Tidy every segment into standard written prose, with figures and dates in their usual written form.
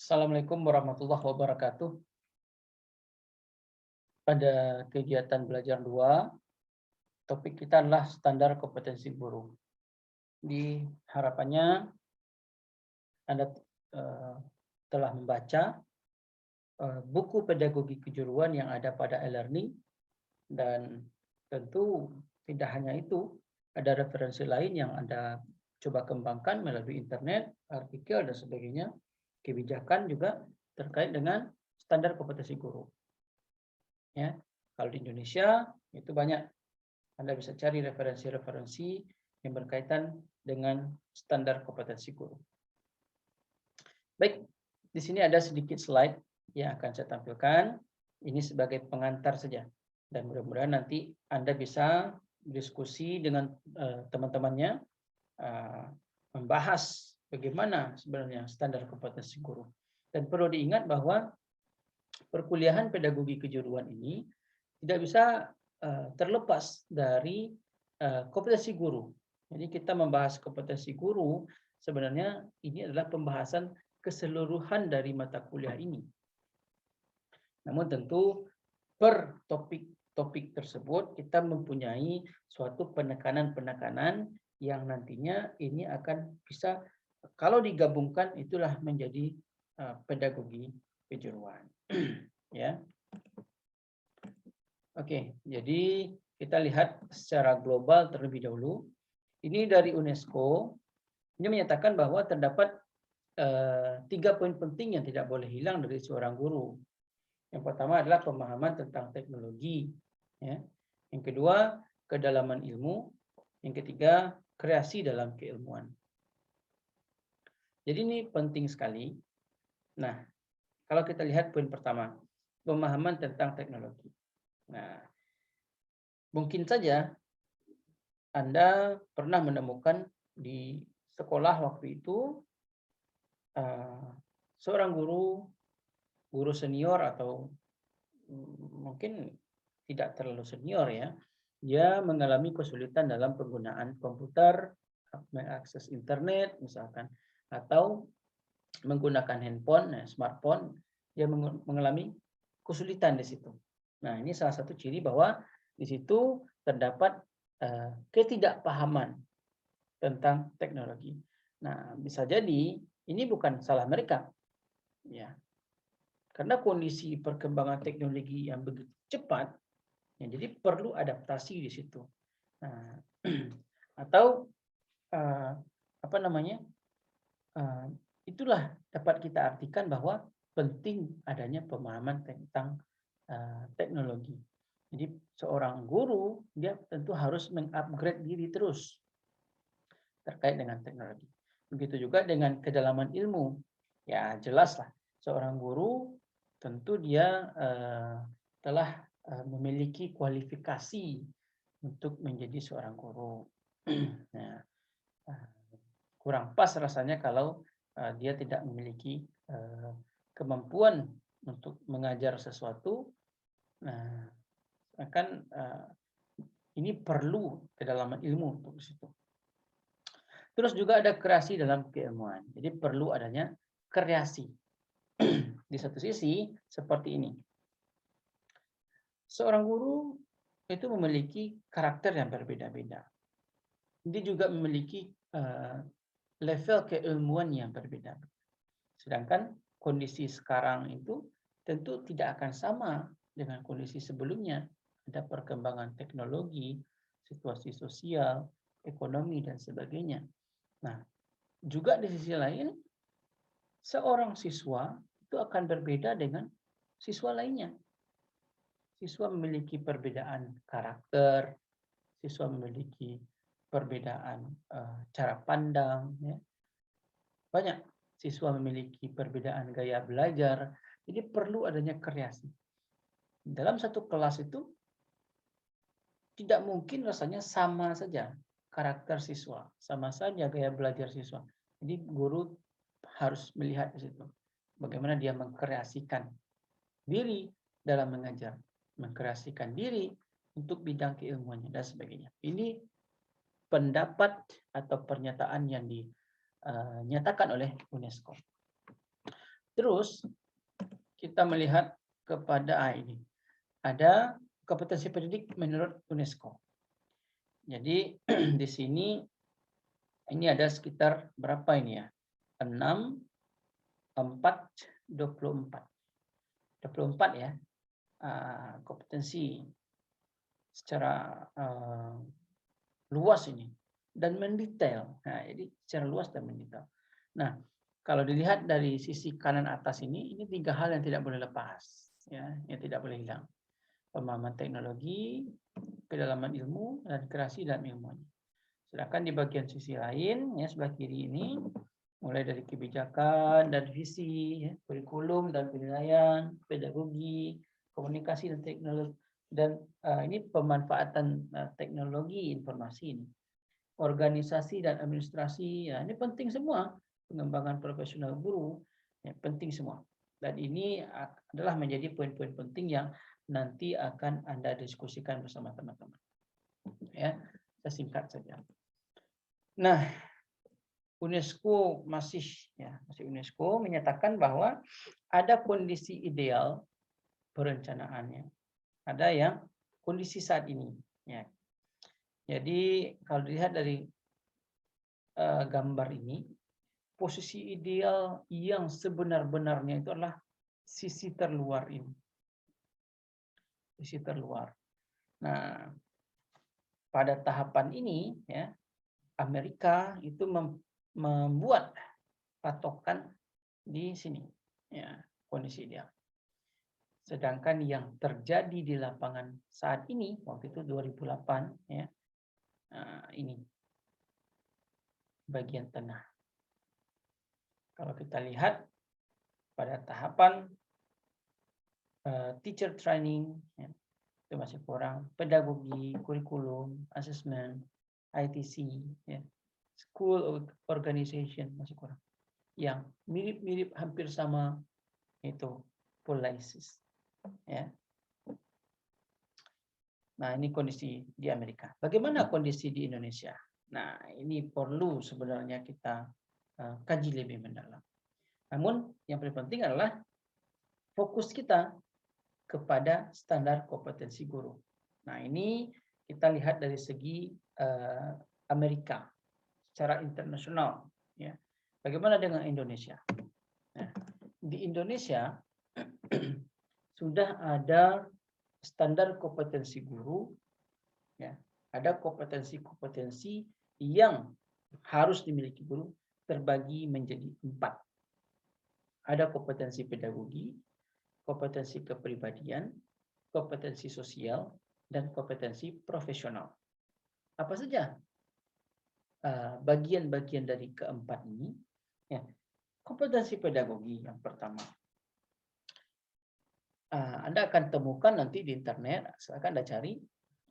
Assalamualaikum warahmatullahi wabarakatuh. Pada kegiatan belajar 2, topik kita adalah standar kompetensi guru. Di harapannya Anda telah membaca buku pedagogi kejuruan yang ada pada e-learning, dan tentu tidak hanya itu, ada referensi lain yang Anda coba kembangkan melalui internet, artikel dan sebagainya, kebijakan juga terkait dengan standar kompetensi guru. Ya, kalau di Indonesia itu banyak. Anda bisa cari referensi-referensi yang berkaitan dengan standar kompetensi guru. Baik, di sini ada sedikit slide yang akan saya tampilkan. Ini sebagai pengantar saja, dan mudah-mudahan nanti Anda bisa diskusi dengan teman-temannya, membahas bagaimana sebenarnya standar kompetensi guru. Dan perlu diingat bahwa perkuliahan pedagogi kejuruan ini tidak bisa terlepas dari kompetensi guru. Jadi kita membahas kompetensi guru, sebenarnya ini adalah pembahasan keseluruhan dari mata kuliah ini. Namun tentu per topik tersebut kita mempunyai suatu penekanan-penekanan yang nantinya ini akan bisa, kalau digabungkan, itulah menjadi pedagogi kejuruan. Ya. Oke, jadi kita lihat secara global terlebih dahulu. Ini dari UNESCO. Ini menyatakan bahwa terdapat 3 poin penting yang tidak boleh hilang dari seorang guru. Yang pertama adalah pemahaman tentang teknologi. Ya. Yang kedua, kedalaman ilmu. Yang ketiga, kreasi dalam keilmuan. Jadi ini penting sekali. Nah, kalau kita lihat poin pertama, pemahaman tentang teknologi. Nah, mungkin saja Anda pernah menemukan di sekolah waktu itu seorang guru senior atau mungkin tidak terlalu senior ya, dia mengalami kesulitan dalam penggunaan komputer, mengakses internet misalkan, atau menggunakan handphone, smartphone, dia mengalami kesulitan di situ. Nah, ini salah satu ciri bahwa di situ terdapat ketidakpahaman tentang teknologi. Nah, bisa jadi ini bukan salah mereka, ya, karena kondisi perkembangan teknologi yang begitu cepat, ya, jadi perlu adaptasi di situ. Nah, atau itulah dapat kita artikan bahwa penting adanya pemahaman tentang teknologi. Jadi seorang guru dia tentu harus mengupgrade diri terus terkait dengan teknologi. Begitu juga dengan kedalaman ilmu. Ya jelaslah seorang guru tentu dia telah memiliki kualifikasi untuk menjadi seorang guru. Nah, kurang pas rasanya kalau dia tidak memiliki kemampuan untuk mengajar sesuatu. Nah, akan ini perlu kedalaman ilmu untuk situ. Terus juga ada kreasi dalam keilmuan. Jadi perlu adanya kreasi. Di satu sisi seperti ini. Seorang guru itu memiliki karakter yang berbeda-beda. Dia juga memiliki level keilmuan yang berbeda. Sedangkan kondisi sekarang itu tentu tidak akan sama dengan kondisi sebelumnya. Ada perkembangan teknologi, situasi sosial, ekonomi, dan sebagainya. Nah, juga di sisi lain, seorang siswa itu akan berbeda dengan siswa lainnya. Siswa memiliki perbedaan karakter, siswa memiliki perbedaan cara pandang. Ya. Banyak siswa memiliki perbedaan gaya belajar, jadi perlu adanya kreasi. Dalam satu kelas itu tidak mungkin rasanya sama saja karakter siswa, sama saja gaya belajar siswa. Jadi guru harus melihat di situ bagaimana dia mengkreasikan diri dalam mengajar, mengkreasikan diri untuk bidang keilmuannya dan sebagainya. Ini pendapat atau pernyataan yang dinyatakan oleh UNESCO. Terus kita melihat kepada ini. Ada kompetensi pendidik menurut UNESCO. Jadi di sini ini ada sekitar berapa ini ya? 6, 4, 24. 24 ya. Kompetensi secara luas ini dan mendetail. Nah, jadi secara luas dan mendetail. Nah, kalau dilihat dari sisi kanan atas ini 3 hal yang tidak boleh lepas, ya, yang tidak boleh hilang. Pemahaman teknologi, kedalaman ilmu, dan kreasi dalam ilmu. Sedangkan di bagian sisi lain, ya sebelah kiri ini, mulai dari kebijakan dan visi, ya, kurikulum dan penilaian, pedagogi, komunikasi dan teknologi, dan ini pemanfaatan teknologi informasi ini, organisasi dan administrasi, ya, ini penting semua, pengembangan profesional guru, ya, penting semua. Dan ini adalah menjadi poin-poin penting yang nanti akan Anda diskusikan bersama teman-teman. Ya, saya singkat saja. Nah, UNESCO masih UNESCO menyatakan bahwa ada kondisi ideal perencanaannya. Ada yang kondisi saat ini, ya. Jadi kalau dilihat dari gambar ini, posisi ideal yang sebenar-benarnya itu adalah sisi terluar ini. Sisi terluar. Nah, pada tahapan ini, ya, Amerika itu membuat patokan di sini, ya, kondisi ideal. Sedangkan yang terjadi di lapangan saat ini, waktu itu 2008, ya, ini bagian tengah. Kalau kita lihat pada tahapan teacher training, ya, itu masih kurang, pedagogi, kurikulum, assessment, ITC, ya, school organization masih kurang. Yang mirip-mirip hampir sama itu policies, ya. Nah, ini kondisi di Amerika. Bagaimana kondisi di Indonesia? Nah, ini perlu sebenarnya kita kaji lebih mendalam. Namun yang paling penting adalah fokus kita kepada standar kompetensi guru. Nah, ini kita lihat dari segi Amerika secara internasional, ya. Bagaimana dengan Indonesia? Nah, di Indonesia sudah ada standar kompetensi guru, ya. Ada kompetensi-kompetensi yang harus dimiliki guru terbagi menjadi 4. Ada kompetensi pedagogi, kompetensi kepribadian, kompetensi sosial, dan kompetensi profesional. Apa saja bagian-bagian dari keempat ini? Ya. Kompetensi pedagogi yang pertama. Anda akan temukan nanti di internet, silakan Anda cari,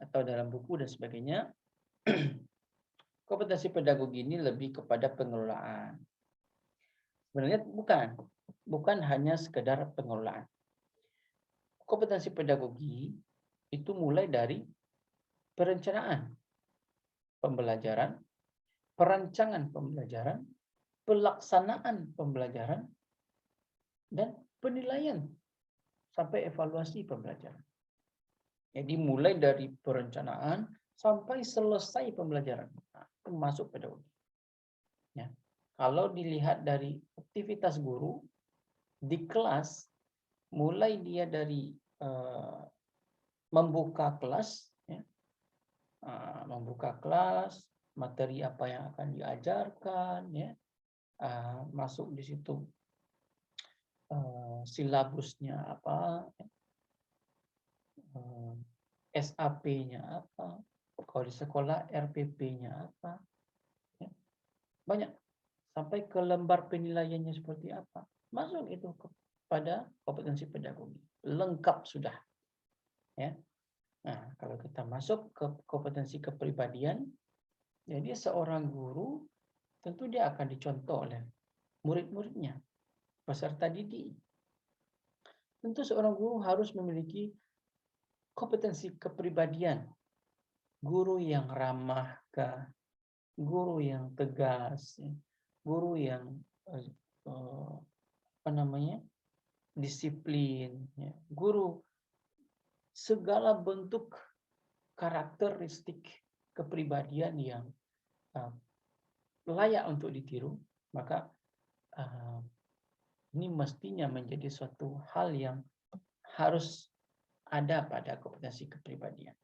atau dalam buku dan sebagainya. Kompetensi pedagogi ini lebih kepada pengelolaan. Sebenarnya bukan hanya sekedar pengelolaan. Kompetensi pedagogi itu mulai dari perencanaan pembelajaran, perancangan pembelajaran, pelaksanaan pembelajaran, dan penilaian sampai evaluasi pembelajaran. Jadi mulai dari perencanaan sampai selesai pembelajaran, termasuk pedagogi. Ya. Kalau dilihat dari aktivitas guru di kelas, mulai dia dari membuka kelas, ya, membuka kelas, materi apa yang akan diajarkan, ya, masuk di situ silabusnya apa, ya, SAP-nya apa, kalau di sekolah RPP-nya apa, ya, banyak, sampai ke lembar penilaiannya seperti apa, masuk itu kepada kompetensi pedagogi, lengkap sudah, ya. Nah, kalau kita masuk ke kompetensi kepribadian, jadi seorang guru tentu dia akan dicontoh oleh murid-muridnya, peserta didik. Tentu seorang guru harus memiliki kompetensi kepribadian, guru yang ramah, guru yang tegas, guru yang disiplin, ya. Guru segala bentuk karakteristik kepribadian yang uh, layak untuk ditiru, maka uh, ini mestinya menjadi suatu hal yang harus ada pada kompetensi kepribadian.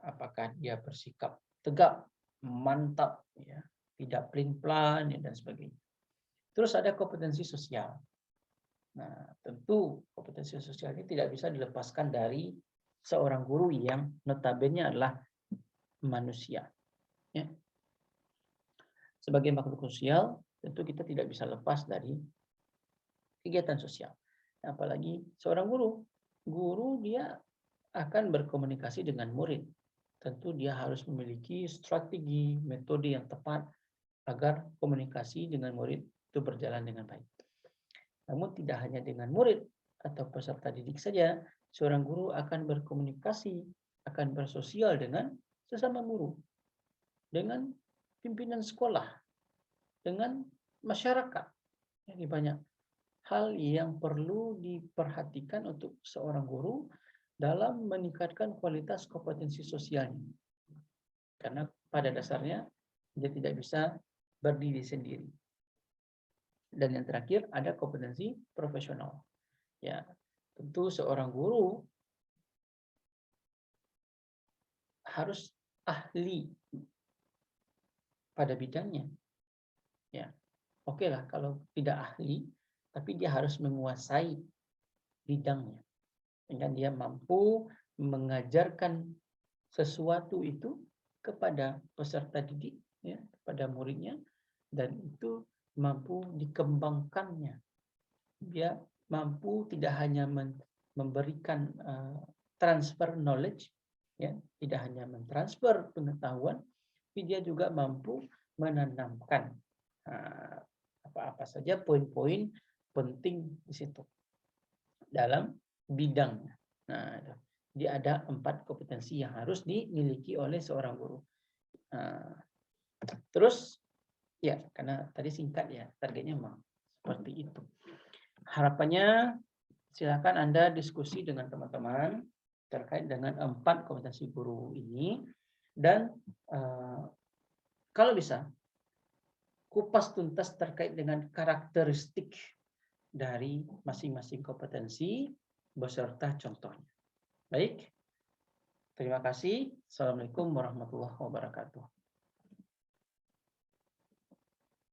Apakah dia bersikap tegap, mantap, ya, tidak pelin-pelan, ya, dan sebagainya. Terus ada kompetensi sosial. Nah, tentu kompetensi sosial ini tidak bisa dilepaskan dari seorang guru yang notabene adalah manusia. Ya. Sebagai makhluk sosial, tentu kita tidak bisa lepas dari kegiatan sosial. Apalagi seorang guru. Guru dia akan berkomunikasi dengan murid. Tentu dia harus memiliki strategi, metode yang tepat agar komunikasi dengan murid itu berjalan dengan baik. Namun tidak hanya dengan murid atau peserta didik saja, seorang guru akan berkomunikasi, akan bersosial dengan sesama guru, dengan pimpinan sekolah, dengan masyarakat. Ini banyak hal yang perlu diperhatikan untuk seorang guru dalam meningkatkan kualitas kompetensi sosialnya. Karena pada dasarnya dia tidak bisa berdiri sendiri. Dan yang terakhir ada kompetensi profesional. Ya, tentu seorang guru harus ahli pada bidangnya. Ya, oke lah kalau tidak ahli, tapi dia harus menguasai bidangnya. Dengan dia mampu mengajarkan sesuatu itu kepada peserta didik, ya, kepada muridnya, dan itu mampu dikembangkannya. Dia mampu tidak hanya memberikan transfer knowledge, ya, tidak hanya mentransfer pengetahuan, tapi dia juga mampu menanamkan apa-apa saja poin-poin penting di situ dalam bidangnya. Nah, jadi ada 4 kompetensi yang harus dimiliki oleh seorang guru. Terus ya, karena tadi singkat ya, targetnya memang seperti itu. Harapannya silakan Anda diskusi dengan teman-teman terkait dengan 4 kompetensi guru ini, dan kalau bisa kupas tuntas terkait dengan karakteristik dari masing-masing kompetensi beserta contohnya. Baik, terima kasih. Assalamualaikum warahmatullahi wabarakatuh.